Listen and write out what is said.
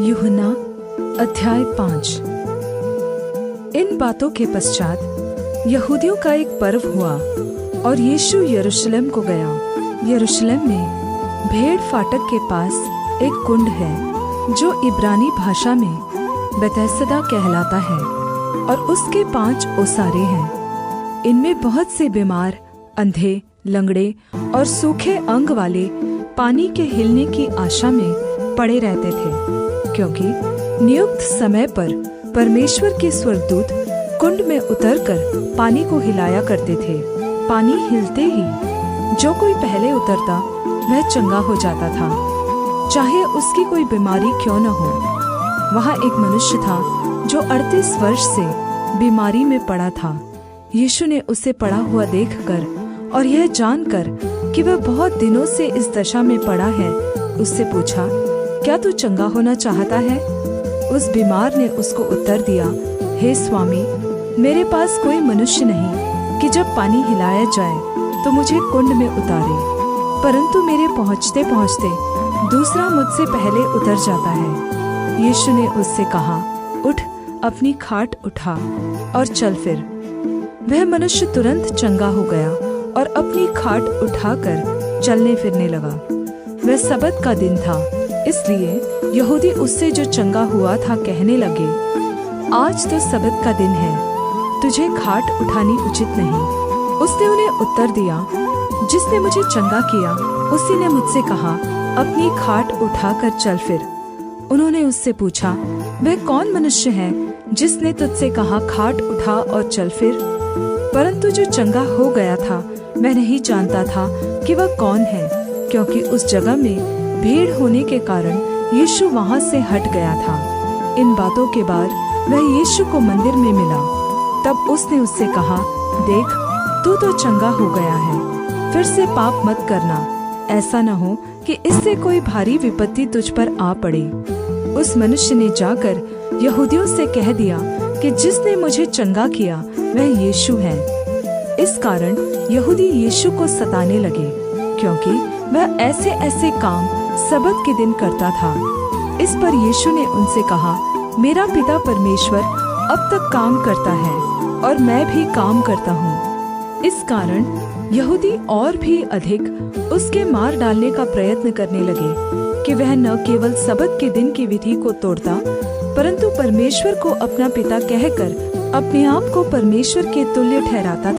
यूहन्ना अध्याय 5। इन बातों के पश्चात यहूदियों का एक पर्व हुआ और यीशु यरूशलेम को गया। यरूशलेम में भेड़ फाटक के पास एक कुंड है जो इब्रानी भाषा में बेतहसदा कहलाता है और उसके 5 ओसारे हैं। इनमें बहुत से बीमार, अंधे, लंगड़े और सूखे अंग वाले पानी के हिलने की आशा में पड़े रहते थे, क्योंकि नियुक्त समय पर परमेश्वर के स्वर्गदूत कुंड में उतरकर पानी को हिलाया करते थे। पानी हिलते ही जो कोई पहले उतरता वह चंगा हो जाता था, चाहे उसकी कोई बीमारी क्यों न हो। वहाँ एक मनुष्य था जो 38 वर्ष से बीमारी में पड़ा था। यीशु ने उसे पड़ा हुआ देखकर और यह जानकर कि वह बहुत दिनों से इस दशा में पड़ा है, उससे पूछा, क्या तू चंगा होना चाहता है? उस बीमार ने उसको उत्तर दिया, हे स्वामी, मेरे पास कोई मनुष्य नहीं कि जब पानी हिलाया जाए तो मुझे कुंड में उतारे, परंतु मेरे पहुँचते पहुँचते दूसरा मुझसे पहले उतर जाता है। यीशु ने उससे कहा, उठ, अपनी खाट उठा और चल फिर। वह मनुष्य तुरंत चंगा हो गया और अपनी खाट उठाकर चलने फिरने लगा। वह सबत का दिन था, इसलिए यहूदी उससे जो चंगा हुआ था कहने लगे, आज तो सबत का दिन है, तुझे खाट उठानी उचित नहीं। उसने उन्हें उत्तर दिया, जिसने मुझे चंगा किया उसी ने मुझसे कहा, अपनी खाट उठाकर चल फिर। उन्होंने उससे पूछा, वह कौन मनुष्य है जिसने तुझसे कहा, खाट उठा और चल फिर? परंतु जो चंगा हो गया था वह नहीं जानता था कि वह कौन है, क्योंकि उस जगह में भीड़ होने के कारण यीशु वहाँ से हट गया था। इन बातों के बाद वह यीशु को मंदिर में मिला। तब उसने उससे कहा, देख, तू तो चंगा हो गया है, फिर से पाप मत करना, ऐसा न हो कि इससे कोई भारी विपत्ति तुझ पर आ पड़े। उस मनुष्य ने जाकर यहूदियों से कह दिया कि जिसने मुझे चंगा किया वह यीशु है। इस कारण यहूदी यीशु को सताने लगे, क्योंकि वह ऐसे ऐसे काम सबत के दिन करता था। इस पर यीशु ने उनसे कहा, मेरा पिता परमेश्वर अब तक काम करता है और मैं भी काम करता हूँ। इस कारण यहूदी और भी अधिक उसके मार डालने का प्रयत्न करने लगे कि वह न केवल सबत के दिन की विधि को तोड़ता, परंतु परमेश्वर को अपना पिता कहकर अपने आप को परमेश्वर के तुल्य ठहराता था।